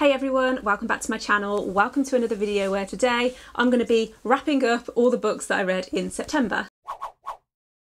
Hey everyone, welcome back to my channel. Welcome to another video where today I'm going to be wrapping up all the books that I read in September.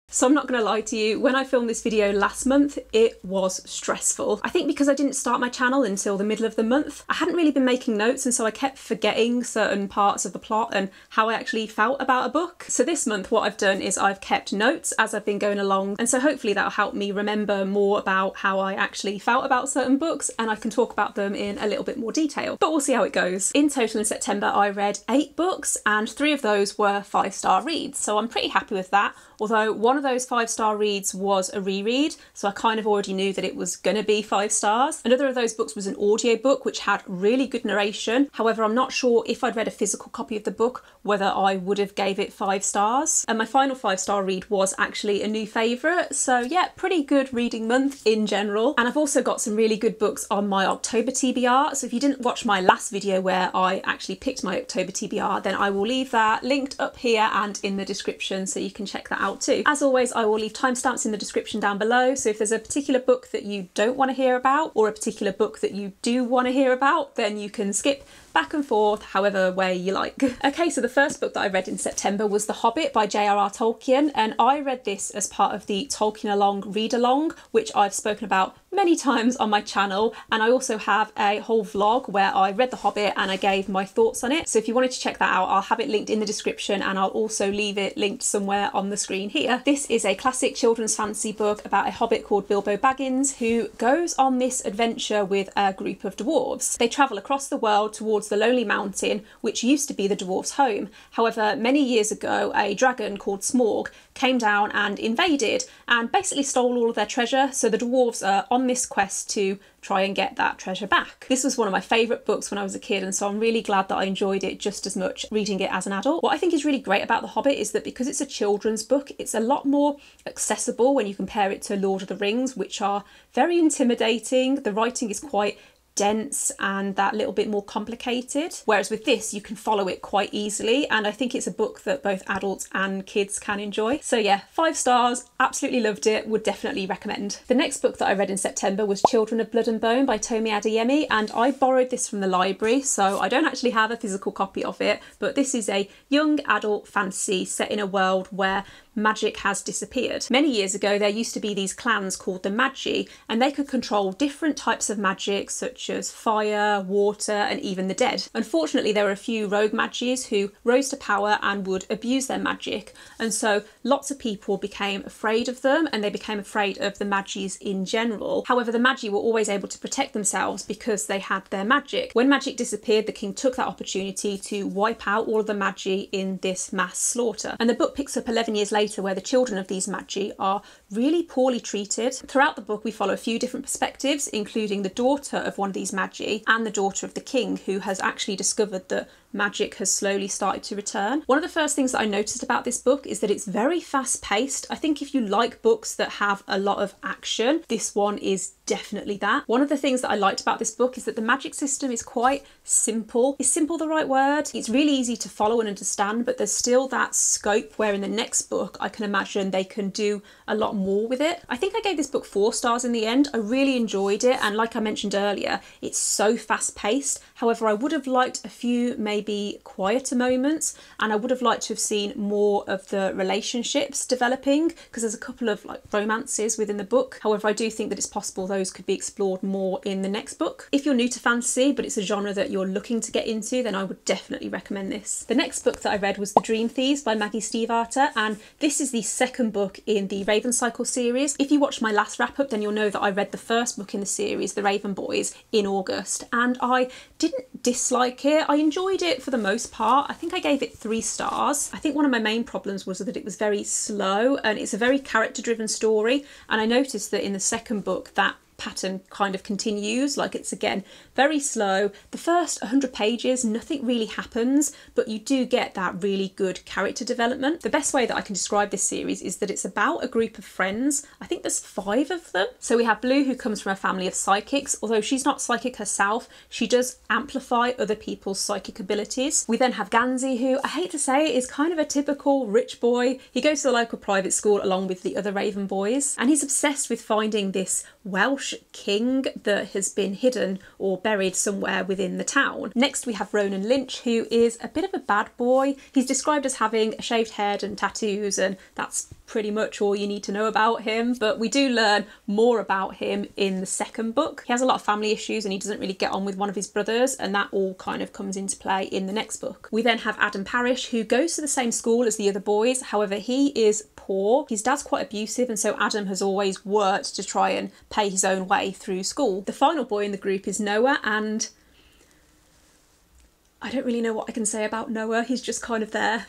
So I'm not going to lie to you, when I filmed this video last month, it was stressful. I think because I didn't start my channel until the middle of the month, I hadn't really been making notes, and so I kept forgetting certain parts of the plot and how I actually felt about a book. So this month what I've done is I've kept notes as I've been going along, and so hopefully that'll help me remember more about how I actually felt about certain books, and I can talk about them in a little bit more detail. But we'll see how it goes. In total in September I read 8 books, and 3 of those were 5-star reads, so I'm pretty happy with that. Although one of those 5-star reads was a reread, so I kind of already knew that it was going to be 5 stars. Another of those books was an audiobook which had really good narration. However, I'm not sure if I'd read a physical copy of the book whether I would have gave it 5 stars. And my final 5-star read was actually a new favourite, so yeah, pretty good reading month in general. And I've also got some really good books on my October TBR, so if you didn't watch my last video where I actually picked my October TBR, then I will leave that linked up here and in the description so you can check that out too. As always, I will leave timestamps in the description down below, so if there's a particular book that you don't want to hear about or a particular book that you do want to hear about, then you can skip back and forth however way you like. Okay, so the first book that I read in September was The Hobbit by J.R.R. Tolkien, and I read this as part of the Tolkien Along read along, which I've spoken about many times on my channel, and I also have a whole vlog where I read The Hobbit and I gave my thoughts on it. So if you wanted to check that out, I'll have it linked in the description, and I'll also leave it linked somewhere on the screen here. This is a classic children's fantasy book about a hobbit called Bilbo Baggins who goes on this adventure with a group of dwarves. They travel across the world towards the Lonely Mountain, which used to be the dwarves' home. However, many years ago, a dragon called Smaug came down and invaded and basically stole all of their treasure, so the dwarves are on this quest to try and get that treasure back. This was one of my favourite books when I was a kid, and so I'm really glad that I enjoyed it just as much reading it as an adult. What I think is really great about The Hobbit is that because it's a children's book, it's a lot more accessible when you compare it to Lord of the Rings, which are very intimidating. The writing is quite dense and that little bit more complicated, whereas with this you can follow it quite easily, and I think it's a book that both adults and kids can enjoy. So yeah, 5 stars, absolutely loved it, would definitely recommend. The next book that I read in September was Children of Blood and Bone by Tomi Adeyemi, and I borrowed this from the library, so I don't actually have a physical copy of it, but this is a young adult fantasy set in a world where magic has disappeared. Many years ago there used to be these clans called the Magi, and they could control different types of magic such as fire, water and even the dead. Unfortunately there were a few rogue Magis who rose to power and would abuse their magic, and so lots of people became afraid of them and they became afraid of the Magis in general. However, the Magi were always able to protect themselves because they had their magic. When magic disappeared, the king took that opportunity to wipe out all of the Magi in this mass slaughter, and the book picks up 11 years later where the children of these Magi are really poorly treated. Throughout the book we follow a few different perspectives, including the daughter of one of these Magi and the daughter of the king, who has actually discovered that magic has slowly started to return. One of the first things that I noticed about this book is that it's very fast paced. I think if you like books that have a lot of action, this one is definitely that. One of the things that I liked about this book is that the magic system is quite simple. Is simple the right word? It's really easy to follow and understand, but there's still that scope where in the next book I can imagine they can do a lot more with it. I think I gave this book 4 stars in the end. I really enjoyed it, and like I mentioned earlier, it's so fast paced. However, I would have liked a few maybe quieter moments, and I would have liked to have seen more of the relationships developing, because there's a couple of like romances within the book. However, I do think that it's possible those could be explored more in the next book. If you're new to fantasy but it's a genre that you're looking to get into, then I would definitely recommend this. The next book that I read was The Dream Thieves by Maggie Stiefvater, and this is the second book in the Raven Cycle series. If you watched my last wrap up, then you'll know that I read the first book in the series, The Raven Boys, in August, and I didn't dislike it. I enjoyed it for the most part. I think I gave it 3 stars. I think one of my main problems was that it was very slow, and it's a very character driven story, and I noticed that in the second book that pattern kind of continues. Like, it's again very slow. The first 100 pages nothing really happens, but you do get that really good character development. The best way that I can describe this series is that it's about a group of friends. I think there's 5 of them. So we have Blue, who comes from a family of psychics. Although she's not psychic herself, she does amplify other people's psychic abilities. We then have Gansey, who I hate to say is kind of a typical rich boy. He goes to the local private school along with the other Raven boys, and he's obsessed with finding this Welsh Welsh king that has been hidden or buried somewhere within the town. Next we have Ronan Lynch, who is a bit of a bad boy. He's described as having a shaved head and tattoos, and that's pretty much all you need to know about him, but we do learn more about him in the second book. He has a lot of family issues and he doesn't really get on with one of his brothers, and that all kind of comes into play in the next book. We then have Adam Parrish, who goes to the same school as the other boys. However, he is poor. His dad's quite abusive, and so Adam has always worked to try and pay his own way through school. The final boy in the group is Noah, and I don't really know what I can say about Noah. He's just kind of there.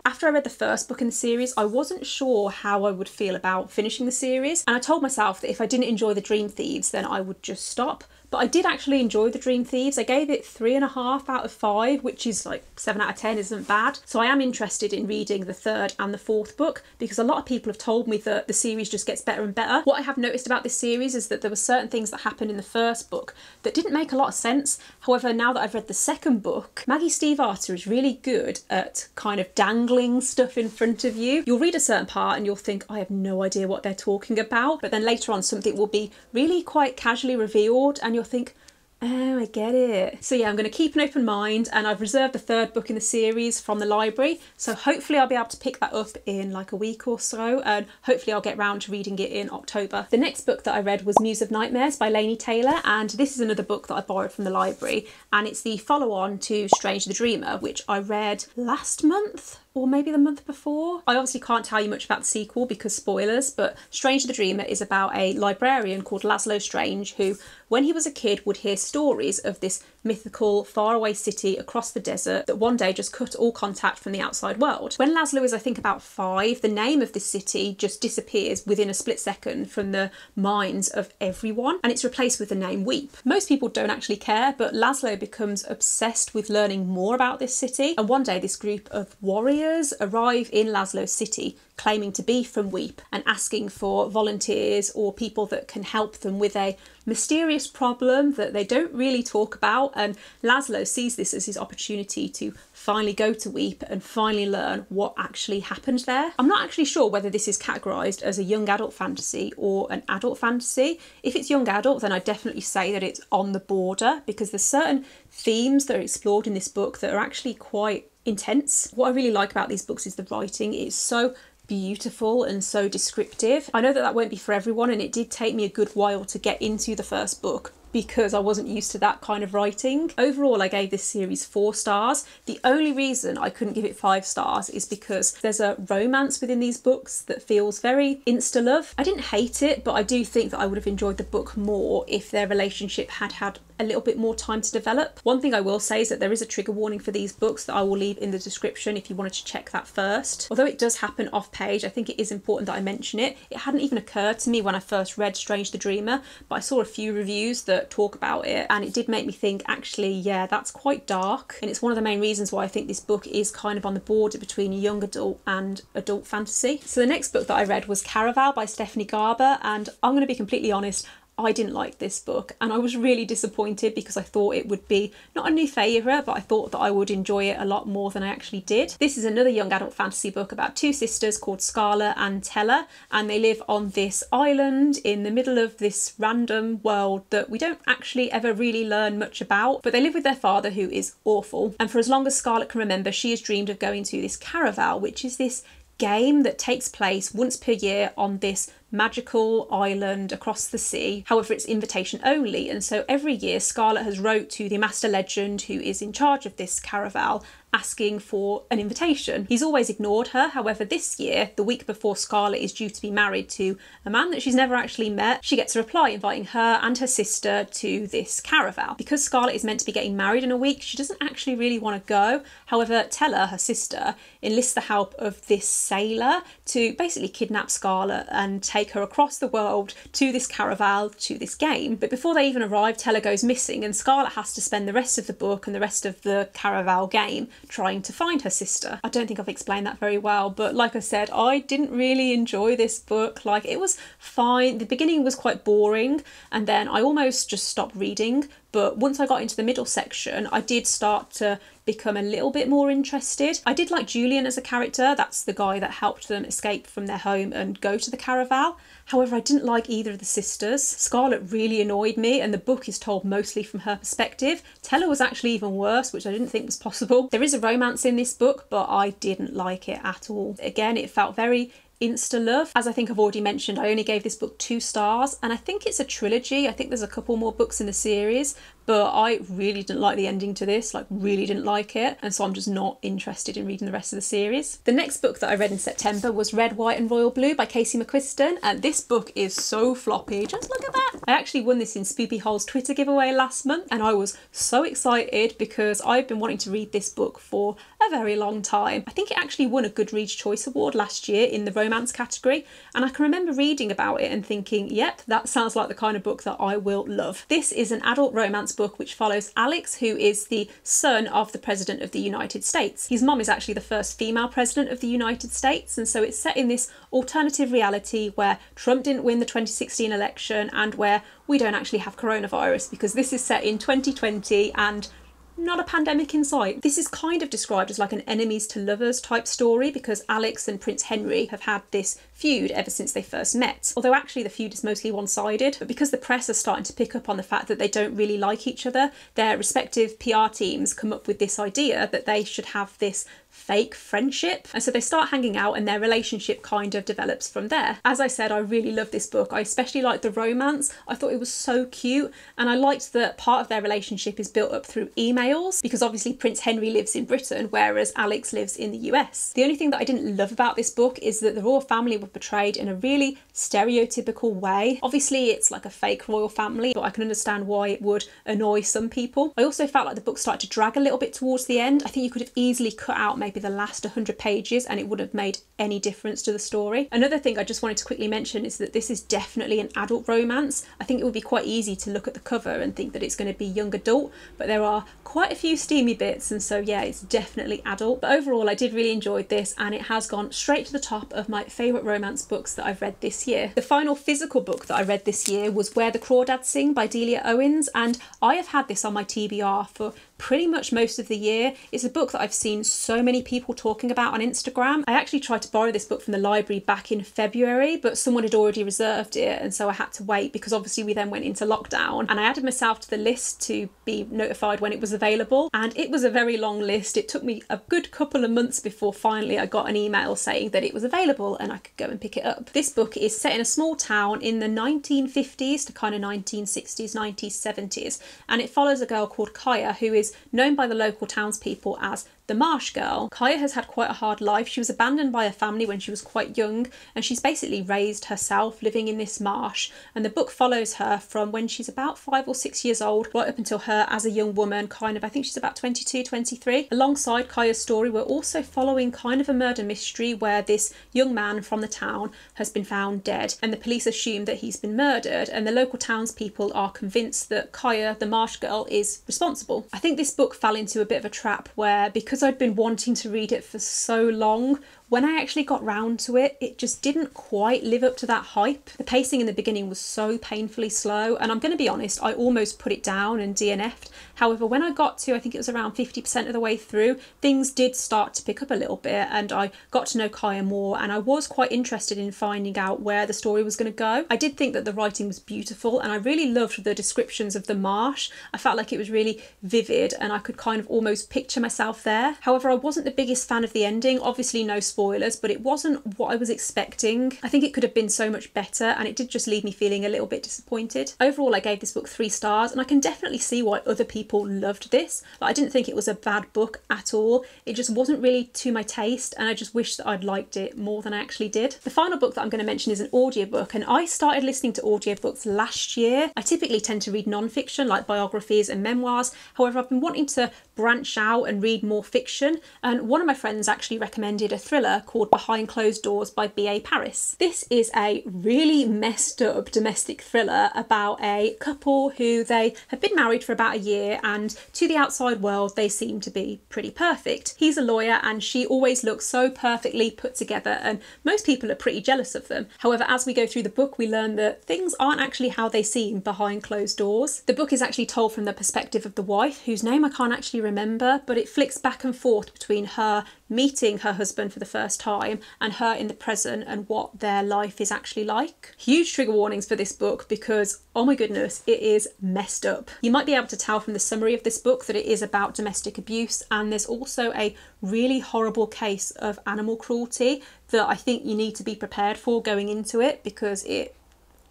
After I read the first book in the series, I wasn't sure how I would feel about finishing the series, and I told myself that if I didn't enjoy the Dream Thieves, then I would just stop. But I did actually enjoy the Dream Thieves. I gave it 3.5 out of 5, which is like 7 out of 10 isn't bad. So I am interested in reading the third and the fourth book, because a lot of people have told me that the series just gets better and better. What I have noticed about this series is that there were certain things that happened in the first book that didn't make a lot of sense. However, now that I've read the second book, Maggie Stiefvater is really good at kind of dangling stuff in front of you. You'll read a certain part and you'll think, I have no idea what they're talking about. But then later on, something will be really quite casually revealed and you'll think, oh, I get it. So yeah, I'm going to keep an open mind, and I've reserved the third book in the series from the library, so hopefully I'll be able to pick that up in like a week or so, and hopefully I'll get round to reading it in October. The next book that I read was Muse of Nightmares by Laini Taylor, and this is another book that I borrowed from the library, and it's the follow-on to Strange the Dreamer, which I read last month, or maybe the month before. I obviously can't tell you much about the sequel because spoilers, but Strange the Dreamer is about a librarian called Laszlo Strange who, when he was a kid, would hear stories of this mythical faraway city across the desert that one day just cut all contact from the outside world. When Laszlo is, I think, about 5, the name of this city just disappears within a split second from the minds of everyone, and it's replaced with the name Weep. Most people don't actually care, but Laszlo becomes obsessed with learning more about this city, and one day this group of warriors arrive in Laszlo's city claiming to be from Weep and asking for volunteers or people that can help them with a mysterious problem that they don't really talk about, and Laszlo sees this as his opportunity to finally go to Weep and finally learn what actually happened there. I'm not actually sure whether this is categorised as a young adult fantasy or an adult fantasy. If it's young adult, then I definitely say that it's on the border, because there's certain themes that are explored in this book that are actually quite intense. What I really like about these books is the writing. It's so beautiful and so descriptive. I know that that won't be for everyone, and it did take me a good while to get into the first book because I wasn't used to that kind of writing. Overall, I gave this series 4 stars. The only reason I couldn't give it 5 stars is because there's a romance within these books that feels very insta-love. I didn't hate it, but I do think that I would have enjoyed the book more if their relationship had had a little bit more time to develop. One thing I will say is that there is a trigger warning for these books that I will leave in the description if you wanted to check that first. Although it does happen off page, I think it is important that I mention it. It hadn't even occurred to me when I first read Strange the Dreamer, but I saw a few reviews that talk about it, and it did make me think, actually, yeah, that's quite dark. And it's one of the main reasons why I think this book is kind of on the border between young adult and adult fantasy. So the next book that I read was Caraval by Stephanie Garber, and I'm going to be completely honest, I didn't like this book, and I was really disappointed because I thought it would be not a new favourite, but I thought that I would enjoy it a lot more than I actually did. This is another young adult fantasy book about 2 sisters called Scarla and Tella, and they live on this island in the middle of this random world that we don't actually ever really learn much about, but they live with their father, who is awful. And for as long as Scarlett can remember, she has dreamed of going to this Caraval, which is this game that takes place once per year on this magical island across the sea. However, it's invitation only, and so every year Scarlett has wrote to the master legend who is in charge of this Caraval asking for an invitation. He's always ignored her. However, this year, the week before Scarlett is due to be married to a man that she's never actually met, she gets a reply inviting her and her sister to this Caraval. Because Scarlett is meant to be getting married in a week, she doesn't actually really want to go. However, Tella, her sister, enlists the help of this sailor to basically kidnap Scarlett and take her across the world to this Caraval, to this game. But before they even arrive, Tella goes missing, and Scarlett has to spend the rest of the book and the rest of the Caraval game trying to find her sister. I don't think I've explained that very well, but like I said, I didn't really enjoy this book. Like, it was fine. The beginning was quite boring, and then I almost just stopped reading but once I got into the middle section, I did start to become a little bit more interested. I did like Julian as a character. That's the guy that helped them escape from their home and go to the Caraval. However, I didn't like either of the sisters. Scarlett really annoyed me, and the book is told mostly from her perspective. Tella was actually even worse, which I didn't think was possible. There is a romance in this book, but I didn't like it at all. Again, it felt very insta-love. As I think I've already mentioned, I only gave this book 2 stars, and I think it's a trilogy. I think there's a couple more books in the series, but I really didn't like the ending to this, like really didn't like it, and so I'm just not interested in reading the rest of the series. The next book that I read in September was Red, White and Royal Blue by Casey McQuiston, and this book is so floppy. Just look at that! I actually won this in Spoopy Hole's Twitter giveaway last month, and I was so excited because I've been wanting to read this book for a very long time. I think it actually won a Goodreads Choice Award last year in the romance category, and I can remember reading about it and thinking, yep, that sounds like the kind of book that I will love. This is an adult romance book which follows Alex, who is the son of the President of the United States. His mum is actually the first female President of the United States, and so it's set in this alternative reality where Trump didn't win the 2016 election and where we don't actually have coronavirus, because this is set in 2020 and not a pandemic in sight. This is kind of described as like an enemies to lovers type story, because Alex and Prince Henry have had this feud ever since they first met. Although actually the feud is mostly one-sided, but because the press are starting to pick up on the fact that they don't really like each other, their respective PR teams come up with this idea that they should have this fake friendship, and so they start hanging out and their relationship kind of develops from there. As I said, I really love this book. I especially liked the romance. I thought it was so cute, and I liked that part of their relationship is built up through emails, because obviously Prince Henry lives in Britain whereas Alex lives in the US. The only thing that I didn't love about this book is that the royal family were portrayed in a really stereotypical way. Obviously it's like a fake royal family, but I can understand why it would annoy some people. I also felt like the book started to drag a little bit towards the end. I think you could have easily cut out maybe the last 100 pages and it wouldn't have made any difference to the story. Another thing I just wanted to quickly mention is that this is definitely an adult romance. I think it would be quite easy to look at the cover and think that it's going to be young adult, but there are quite a few steamy bits, and so yeah, it's definitely adult. But overall I did really enjoy this, and it has gone straight to the top of my favourite romance books that I've read this year. The final physical book that I read this year was Where the Crawdads Sing by Delia Owens, and I have had this on my TBR for pretty much most of the year. It's a book that I've seen so many people talking about on Instagram. I actually tried to borrow this book from the library back in February, but someone had already reserved it, and so I had to wait because obviously we then went into lockdown, and I added myself to the list to be notified when it was available, and it was a very long list. It took me a good couple of months before finally I got an email saying that it was available and I could go and pick it up. This book is set in a small town in the 1950s to kind of 1960s, 1970s, and it follows a girl called Kaya who is known by the local townspeople as the Marsh Girl. Kaya has had quite a hard life. She was abandoned by her family when she was quite young, and she's basically raised herself living in this marsh, and the book follows her from when she's about 5 or 6 years old right up until her as a young woman, kind of, I think she's about 22, 23. Alongside Kaya's story, we're also following kind of a murder mystery where this young man from the town has been found dead, and the police assume that he's been murdered, and the local townspeople are convinced that Kaya, the Marsh Girl, is responsible. I think this book fell into a bit of a trap where, because I'd been wanting to read it for so long, when I actually got round to it, it just didn't quite live up to that hype. The pacing in the beginning was so painfully slow, and I'm going to be honest, I almost put it down and DNF'd. However, when I got to, I think it was around 50% of the way through, things did start to pick up a little bit, and I got to know Kaya more, and I was quite interested in finding out where the story was going to go. I did think that the writing was beautiful, and I really loved the descriptions of the marsh. I felt like it was really vivid, and I could kind of almost picture myself there. However, I wasn't the biggest fan of the ending. Obviously no spoilers, but it wasn't what I was expecting. I think it could have been so much better, and it did just leave me feeling a little bit disappointed. Overall, I gave this book 3 stars, and I can definitely see why other people loved this. Like, I didn't think it was a bad book at all. It just wasn't really to my taste, and I just wish that I'd liked it more than I actually did. The final book that I'm going to mention is an audiobook, and I started listening to audiobooks last year. I typically tend to read non-fiction like biographies and memoirs. However, I've been wanting to branch out and read more fiction, and one of my friends actually recommended a thriller thriller called Behind Closed Doors by B.A. Paris. This is a really messed up domestic thriller about a couple who they have been married for about a year, and to the outside world they seem to be pretty perfect. He's a lawyer and she always looks so perfectly put together, and most people are pretty jealous of them. However, as we go through the book, we learn that things aren't actually how they seem behind closed doors. The book is actually told from the perspective of the wife, whose name I can't actually remember, but it flicks back and forth between her meeting her husband for the first time and her in the present and what their life is actually like. Huge trigger warnings for this book because, oh my goodness, it is messed up. You might be able to tell from the summary of this book that it is about domestic abuse, and there's also a really horrible case of animal cruelty that I think you need to be prepared for going into it, because it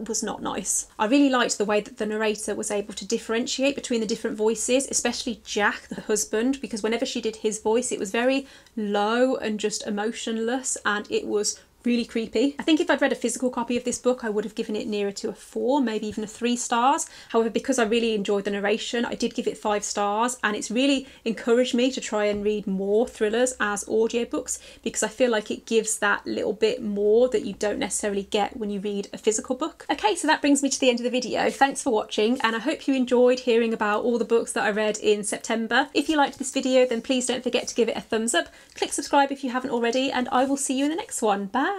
was not nice. I really liked the way that the narrator was able to differentiate between the different voices, especially Jack, the husband, because whenever she did his voice, it was very low and just emotionless, and it was really creepy. I think if I'd read a physical copy of this book, I would have given it nearer to a 4, maybe even a 3 stars. However, because I really enjoyed the narration, I did give it 5 stars, and it's really encouraged me to try and read more thrillers as audiobooks, because I feel like it gives that little bit more that you don't necessarily get when you read a physical book. Okay, so that brings me to the end of the video. Thanks for watching, and I hope you enjoyed hearing about all the books that I read in September. If you liked this video, then please don't forget to give it a thumbs up. Click subscribe if you haven't already, and I will see you in the next one. Bye!